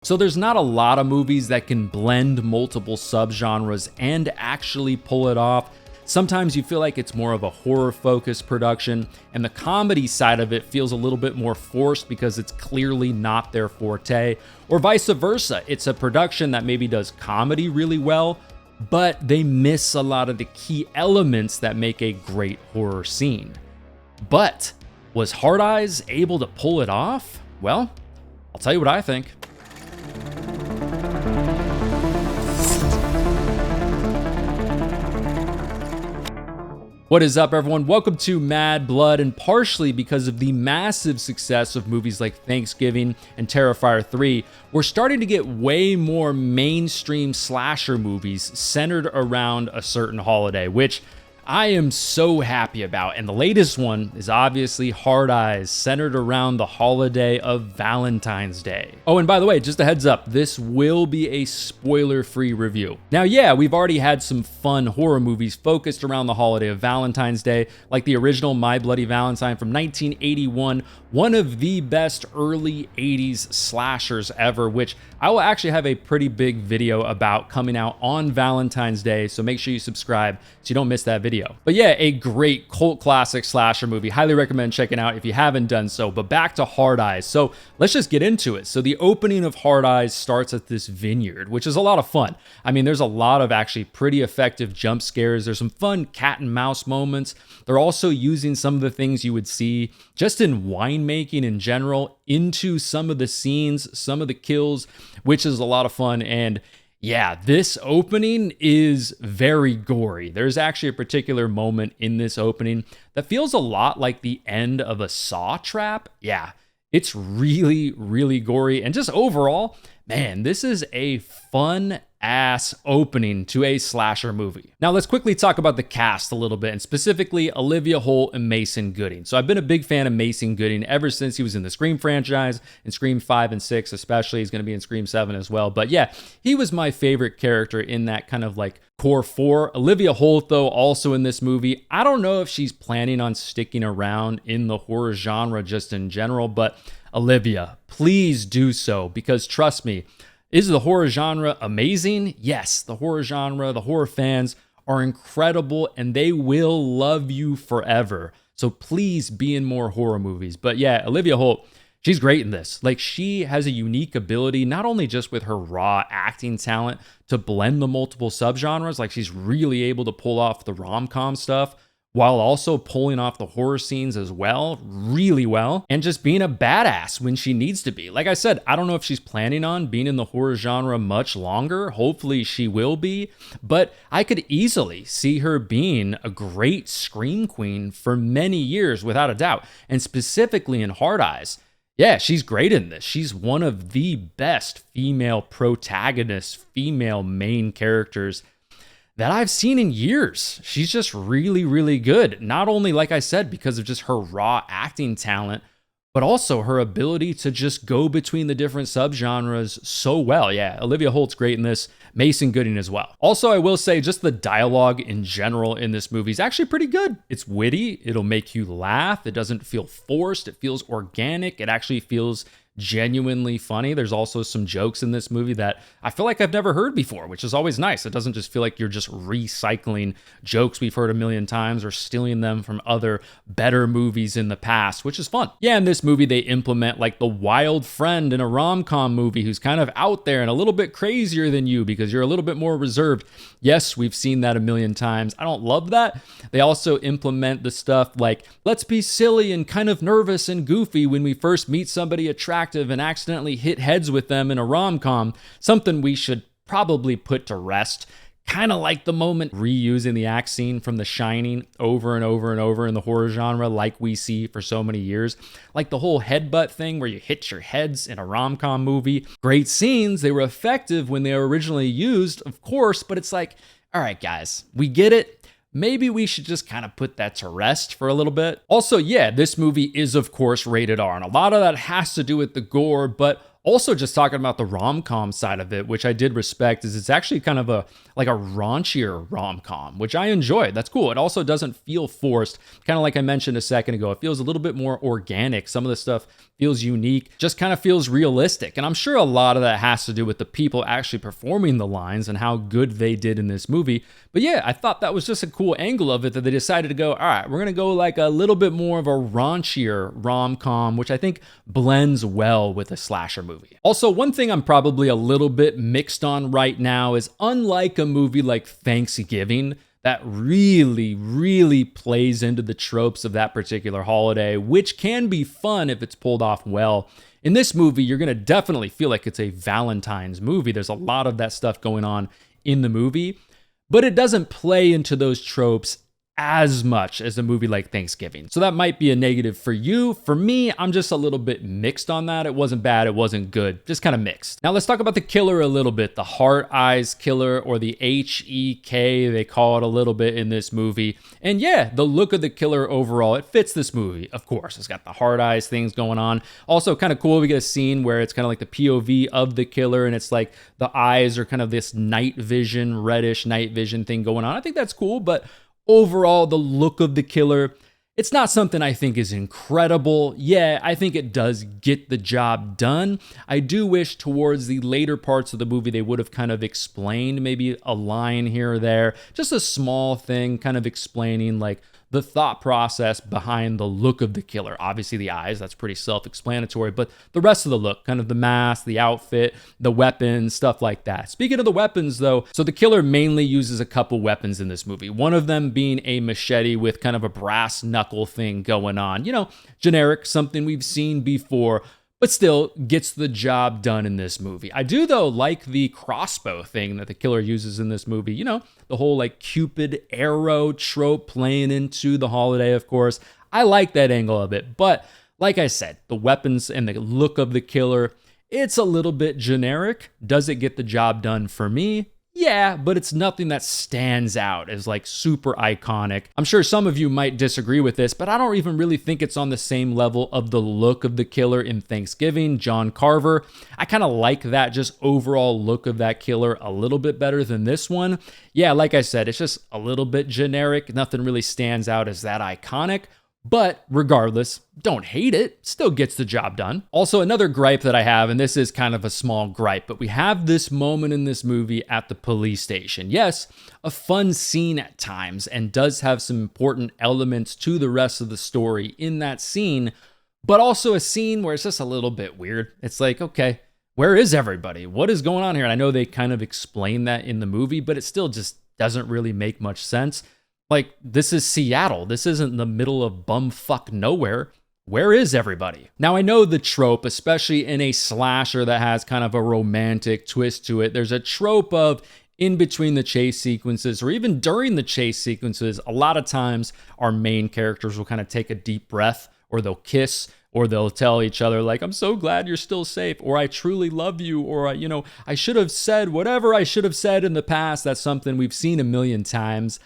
So there's not a lot of movies that can blend multiple subgenres and actually pull it off. Sometimes you feel like it's more of a horror-focused production, and the comedy side of it feels a little bit more forced because it's clearly not their forte, or vice versa. It's a production that maybe does comedy really well, but they miss a lot of the key elements that make a great horror scene. But was Hard Eyes able to pull it off? Well, I'll tell you what I think. What is up, everyone? Welcome to Mad Blood, and partially because of the massive success of movies like Thanksgiving and Terrifier 3, we're starting to get way more mainstream slasher movies centered around a certain holiday, which I am so happy about. And the latest one is obviously Hard Eyes, centered around the holiday of Valentine's Day. Oh, and by the way, just a heads up, this will be a spoiler-free review. Now, yeah, we've already had some fun horror movies focused around the holiday of Valentine's Day, like the original My Bloody Valentine from 1981, one of the best early 80s slashers ever, which I will actually have a pretty big video about coming out on Valentine's Day, so make sure you subscribe so you don't miss that video. But yeah, a great cult classic slasher movie. Highly recommend checking out if you haven't done so. But back to Hard Eyes. So let's just get into it. So the opening of Hard Eyes starts at this vineyard, which is a lot of fun. I mean, there's a lot of actually pretty effective jump scares. There's some fun cat and mouse moments. They're also using some of the things you would see just in winemaking in general into some of the scenes, some of the kills, which is a lot of fun. And yeah, this opening is very gory. There's actually a particular moment in this opening that feels a lot like the end of a Saw trap. Yeah, it's really, really gory. And just overall, man, this is a fun ass opening to a slasher movie. Now let's quickly talk about the cast a little bit, and specifically Olivia Holt and Mason Gooding. So I've been a big fan of Mason Gooding ever since he was in the Scream franchise, in Scream 5 and 6 especially. He's going to be in Scream 7 as well. But yeah, he was my favorite character in that kind of like core four. Olivia Holt, though, also in this movie. I don't know if she's planning on sticking around in the horror genre just in general, but Olivia, please do so, because trust me, is the horror genre amazing? Yes, the horror genre, the horror fans are incredible, and they will love you forever. So please be in more horror movies. But yeah, Olivia Holt, she's great in this. Like, she has a unique ability, not only just with her raw acting talent to blend the multiple subgenres, like she's really able to pull off the rom-com stuff, while also pulling off the horror scenes as well, really well, and just being a badass when she needs to be. Like I said, I don't know if she's planning on being in the horror genre much longer. Hopefully she will be, but I could easily see her being a great scream queen for many years, without a doubt. And specifically in Hard Eyes, yeah, she's great in this. She's one of the best female protagonists, female main characters that I've seen in years. She's just really, really good. Not only, like I said, because of just her raw acting talent, but also her ability to just go between the different subgenres so well. Yeah, Olivia Holt's great in this. Mason Gooding as well. Also, I will say just the dialogue in general in this movie is actually pretty good. It's witty. It'll make you laugh. It doesn't feel forced. It feels organic. It actually feels genuinely funny. There's also some jokes in this movie that I feel like I've never heard before, which is always nice. It doesn't just feel like you're just recycling jokes we've heard a million times or stealing them from other better movies in the past, which is fun. Yeah, in this movie, they implement like the wild friend in a rom-com movie who's kind of out there and a little bit crazier than you because you're a little bit more reserved. Yes, we've seen that a million times. I don't love that. They also implement the stuff like, let's be silly and kind of nervous and goofy when we first meet somebody attractive and accidentally hit heads with them in a rom-com, something we should probably put to rest. Kind of like the moment reusing the axe scene from The Shining over and over and over in the horror genre like we see for so many years. Like the whole headbutt thing where you hit your heads in a rom-com movie. Great scenes, they were effective when they were originally used, of course, but it's like, all right, guys, we get it. Maybe we should just kind of put that to rest for a little bit. Also, yeah, this movie is, of course, rated R, and a lot of that has to do with the gore, but Also, just talking about the rom-com side of it, which I did respect, is it's actually kind of a raunchier rom-com, which I enjoy. That's cool. It also doesn't feel forced. Kind of like I mentioned a second ago, it feels a little bit more organic. Some of the stuff feels unique, just kind of feels realistic. And I'm sure a lot of that has to do with the people actually performing the lines and how good they did in this movie. But yeah, I thought that was just a cool angle of it, that they decided to go, all right, we're going to go like a little bit more of a raunchier rom-com, which I think blends well with a slasher movie. Also, one thing I'm probably a little bit mixed on right now is, unlike a movie like Thanksgiving, that really plays into the tropes of that particular holiday, which can be fun if it's pulled off well. In this movie, you're going to definitely feel like it's a Valentine's movie. There's a lot of that stuff going on in the movie, but it doesn't play into those tropes as much as a movie like Thanksgiving. So that might be a negative for you. For me, I'm just a little bit mixed on that. It wasn't bad, it wasn't good, just kind of mixed. Now let's talk about the killer a little bit. The Heart Eyes Killer, or the HEK, they call it a little bit in this movie. And yeah, the look of the killer overall, it fits this movie, of course. It's got the heart eyes things going on. Also kind of cool, we get a scene where it's kind of like the POV of the killer, and it's like the eyes are kind of this night vision, reddish night vision thing going on. I think that's cool, but overall, the look of the killer, it's not something I think is incredible. Yeah, I think it does get the job done. I do wish towards the later parts of the movie they would have kind of explained maybe a line here or there, just a small thing kind of explaining like the thought process behind the look of the killer. Obviously the eyes, that's pretty self-explanatory, but the rest of the look, kind of the mask, the outfit, the weapons, stuff like that. Speaking of the weapons though, so the killer mainly uses a couple weapons in this movie. One of them being a machete with kind of a brass knuckle thing going on. You know, generic, something we've seen before, but still gets the job done in this movie. I do, though, like the crossbow thing that the killer uses in this movie. You know, the whole like Cupid arrow trope playing into the holiday, of course. I like that angle of it. But like I said, the weapons and the look of the killer, it's a little bit generic. Does it get the job done for me? Yeah, but it's nothing that stands out as like super iconic. I'm sure some of you might disagree with this, but I don't even really think it's on the same level of the look of the killer in Thanksgiving, John Carver. I kind of like that just overall look of that killer a little bit better than this one. Yeah, like I said, it's just a little bit generic. Nothing really stands out as that iconic. But regardless, don't hate it, still gets the job done. Also, another gripe that I have, and this is kind of a small gripe, but we have this moment in this movie at the police station. Yes, a fun scene at times, and does have some important elements to the rest of the story in that scene, but also a scene where it's just a little bit weird. It's like, okay, where is everybody? What is going on here? And I know they kind of explain that in the movie, but it still just doesn't really make much sense. Like, this is Seattle. This isn't the middle of bumfuck nowhere. Where is everybody? Now, I know the trope, especially in a slasher that has kind of a romantic twist to it. There's a trope of in between the chase sequences, or even during the chase sequences, a lot of times our main characters will kind of take a deep breath, or they'll kiss, or they'll tell each other like, I'm so glad you're still safe, or I truly love you, or, I should have said whatever I should have said in the past. That's something we've seen a million times.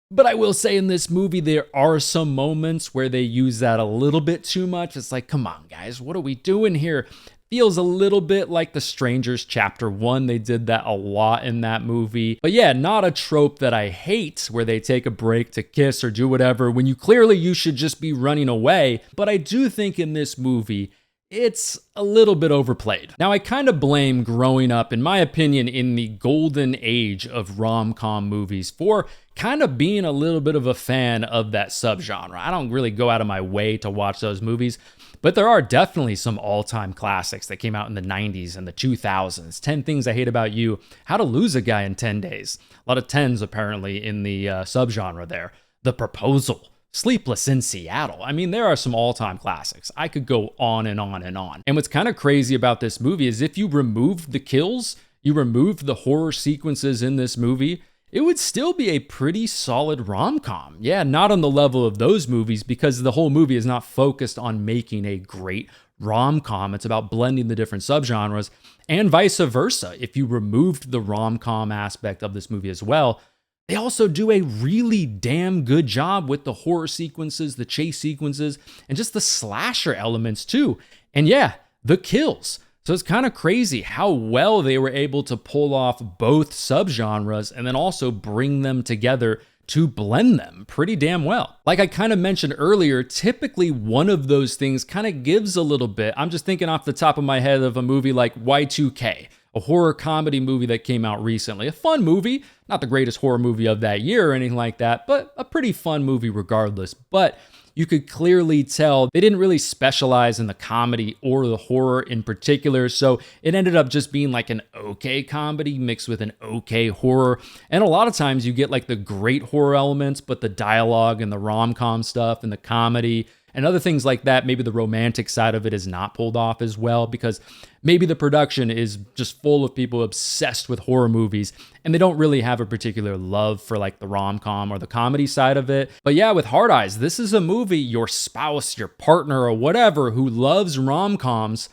But I will say in this movie, there are some moments where they use that a little bit too much. It's like, come on, guys, what are we doing here? Feels a little bit like The Strangers Chapter 1. They did that a lot in that movie. But yeah, not a trope that I hate, where they take a break to kiss or do whatever when you should just be running away. But I do think in this movie, it's a little bit overplayed. Now, I kind of blame growing up, in my opinion, in the golden age of rom-com movies for kind of being a little bit of a fan of that subgenre. I don't really go out of my way to watch those movies, but there are definitely some all-time classics that came out in the 90s and the 2000s. 10 Things I Hate About You, How to Lose a Guy in 10 Days. A lot of 10s apparently in the subgenre there. The Proposal. Sleepless in Seattle. I mean, there are some all-time classics. I could go on and on and on. And what's kind of crazy about this movie is if you removed the kills, you removed the horror sequences in this movie, it would still be a pretty solid rom-com. Yeah, not on the level of those movies, because the whole movie is not focused on making a great rom-com. It's about blending the different subgenres, and vice versa. If you removed the rom-com aspect of this movie as well, they also do a really damn good job with the horror sequences, the chase sequences, and just the slasher elements too. And yeah, the kills. So it's kind of crazy how well they were able to pull off both subgenres and then also bring them together to blend them pretty damn well. Like I kind of mentioned earlier, typically one of those things kind of gives a little bit. I'm just thinking off the top of my head of a movie like Y2K, a horror comedy movie that came out recently. A fun movie, not the greatest horror movie of that year or anything like that, but a pretty fun movie regardless. But you could clearly tell they didn't really specialize in the comedy or the horror in particular. So it ended up just being like an okay comedy mixed with an okay horror. And a lot of times you get like the great horror elements, but the dialogue and the rom-com stuff and the comedy and other things like that, maybe the romantic side of it is not pulled off as well because maybe the production is just full of people obsessed with horror movies and they don't really have a particular love for like the rom-com or the comedy side of it. But yeah, with Hard Eyes, this is a movie your spouse, your partner, or whatever who loves rom-coms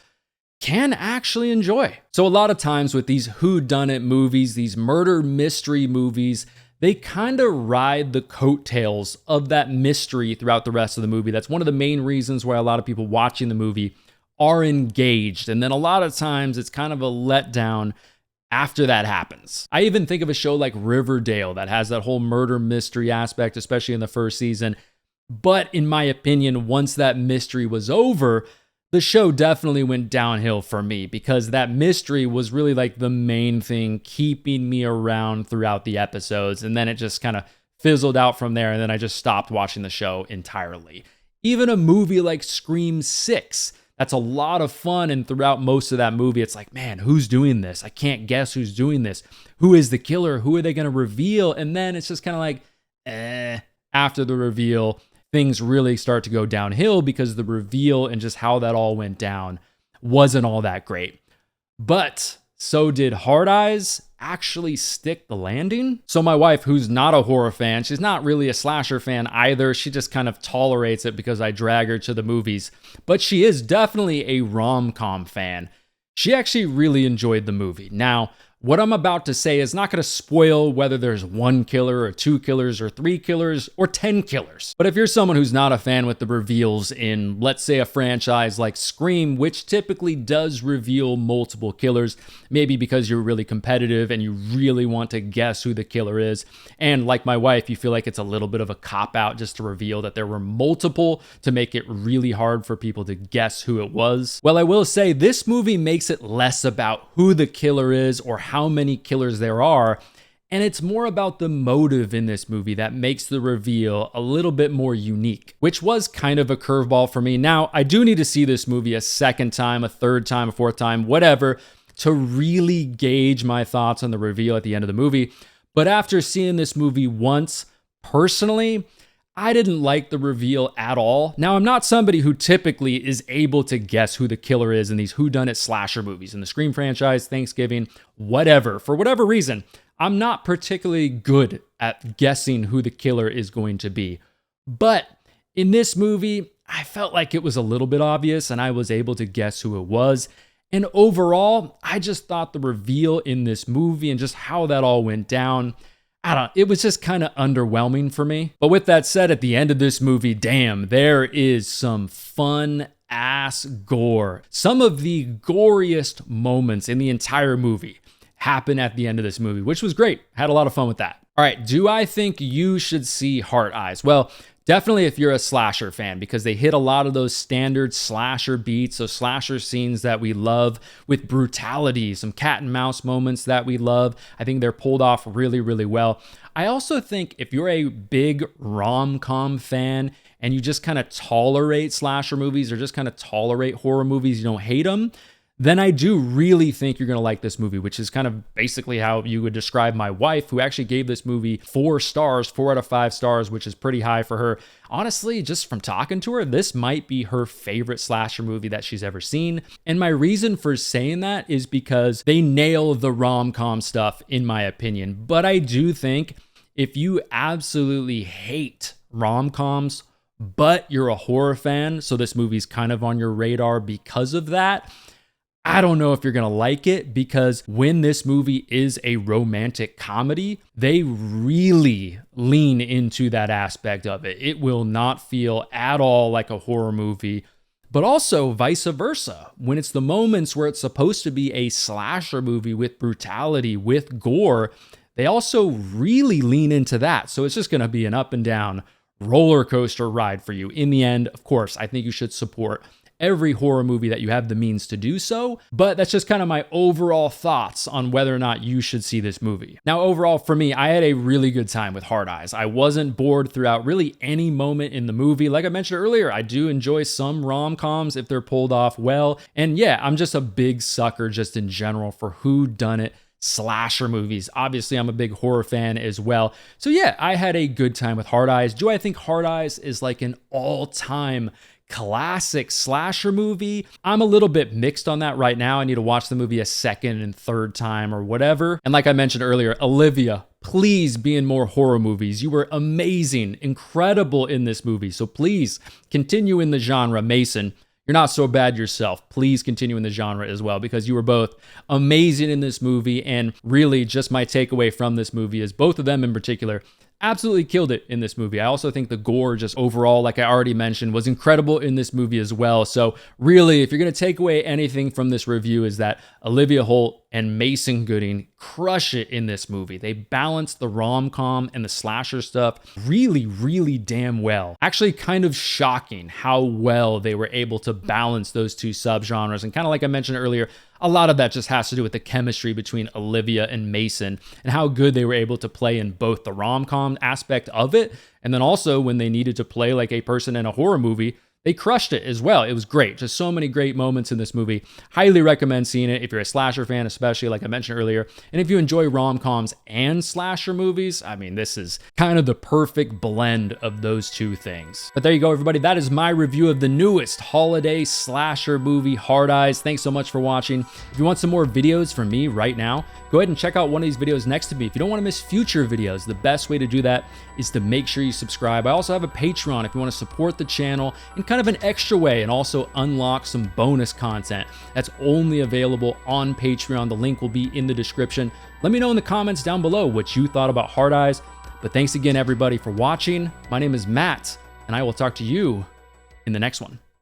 can actually enjoy. So a lot of times with these whodunit movies, these murder mystery movies, they kind of ride the coattails of that mystery throughout the rest of the movie. That's one of the main reasons why a lot of people watching the movie are engaged. And then a lot of times it's kind of a letdown after that happens. I even think of a show like Riverdale that has that whole murder mystery aspect, especially in the first season. But in my opinion, once that mystery was over, the show definitely went downhill for me because that mystery was really like the main thing keeping me around throughout the episodes. And then it just kind of fizzled out from there. And then I just stopped watching the show entirely. Even a movie like Scream 6, that's a lot of fun. And throughout most of that movie, it's like, man, who's doing this? I can't guess who's doing this. Who is the killer? Who are they going to reveal? And then it's just kind of like, after the reveal, things really start to go downhill because the reveal and just how that all went down wasn't all that great. But so did Hard Eyes actually stick the landing? So my wife, who's not a horror fan, she's not really a slasher fan either. She just kind of tolerates it because I drag her to the movies. But she is definitely a rom-com fan. She actually really enjoyed the movie. Now, what I'm about to say is not going to spoil whether there's one killer or two killers or three killers or 10 killers. But if you're someone who's not a fan with the reveals in, let's say, a franchise like Scream, which typically does reveal multiple killers, maybe because you're really competitive and you really want to guess who the killer is, and like my wife, you feel like it's a little bit of a cop-out just to reveal that there were multiple to make it really hard for people to guess who it was. Well, I will say this movie makes it less about who the killer is or how many killers there are, and it's more about the motive in this movie that makes the reveal a little bit more unique, which was kind of a curveball for me. Now, I do need to see this movie a second time, a third time, a fourth time, whatever, to really gauge my thoughts on the reveal at the end of the movie. But after seeing this movie once, personally, I didn't like the reveal at all. Now, I'm not somebody who typically is able to guess who the killer is in these whodunit slasher movies, in the Scream franchise, Thanksgiving, whatever. For whatever reason, I'm not particularly good at guessing who the killer is going to be. But in this movie, I felt like it was a little bit obvious and I was able to guess who it was. And overall, I just thought the reveal in this movie and just how that all went down, it was just kind of underwhelming for me. But with that said, at the end of this movie, damn, there is some fun ass gore. Some of the goriest moments in the entire movie happen at the end of this movie, which was great. Had a lot of fun with that. All right, do I think you should see Hard Eyes? Well, definitely if you're a slasher fan, because they hit a lot of those standard slasher beats, those slasher scenes that we love with brutality, some cat and mouse moments that we love. I think they're pulled off really, really well. I also think if you're a big rom-com fan and you just kind of tolerate slasher movies or just kind of tolerate horror movies, you don't hate them, then I do really think you're going to like this movie, which is kind of basically how you would describe my wife, who actually gave this movie 4 stars, 4 out of 5 stars, which is pretty high for her. Honestly, just from talking to her, this might be her favorite slasher movie that she's ever seen. And my reason for saying that is because they nail the rom-com stuff, in my opinion. But I do think if you absolutely hate rom-coms, but you're a horror fan, so this movie's kind of on your radar because of that, I don't know if you're going to like it, because when this movie is a romantic comedy, they really lean into that aspect of it. It will not feel at all like a horror movie, but also vice versa. When it's the moments where it's supposed to be a slasher movie with brutality, with gore, they also really lean into that. So it's just going to be an up and down roller coaster ride for you. In the end, of course, I think you should support every horror movie that you have the means to do so, but that's just kind of my overall thoughts on whether or not you should see this movie. Now, overall for me, I had a really good time with Hard Eyes. I wasn't bored throughout really any moment in the movie. Like I mentioned earlier, I do enjoy some rom-coms if they're pulled off well. And yeah, I'm just a big sucker just in general for whodunit slasher movies. Obviously, I'm a big horror fan as well. So yeah, I had a good time with Hard Eyes. Do I think Hard Eyes is like an all-time classic slasher movie? I'm a little bit mixed on that right now. I need to watch the movie a second and third time or whatever. And like I mentioned earlier, Olivia, please be in more horror movies. You were amazing, incredible in this movie. So please continue in the genre. Mason, you're not so bad yourself. Please continue in the genre as well, because you were both amazing in this movie. And really just my takeaway from this movie is both of them in particular absolutely killed it in this movie. I also think the gore just overall, like I already mentioned, was incredible in this movie as well. So really, if you're going to take away anything from this review, is that Olivia Holt and Mason Gooding crush it in this movie. They balance the rom-com and the slasher stuff really, really damn well. Actually kind of shocking how well they were able to balance those two subgenres. And kind of like I mentioned earlier, a lot of that just has to do with the chemistry between Olivia and Mason and how good they were able to play in both the rom-com aspect of it, and then also when they needed to play like a person in a horror movie, they crushed it as well. It was great. Just so many great moments in this movie. Highly recommend seeing it if you're a slasher fan, especially like I mentioned earlier. And if you enjoy rom-coms and slasher movies, I mean, this is kind of the perfect blend of those two things. But there you go, everybody. That is my review of the newest holiday slasher movie, Hard Eyes. Thanks so much for watching. If you want some more videos from me right now, go ahead and check out one of these videos next to me. If you don't want to miss future videos, the best way to do that is to make sure you subscribe. I also have a Patreon if you want to support the channel in kind of an extra way and also unlock some bonus content that's only available on Patreon. The link will be in the description. Let me know in the comments down below what you thought about Hard Eyes. But thanks again, everybody, for watching. My name is Matt, and I will talk to you in the next one.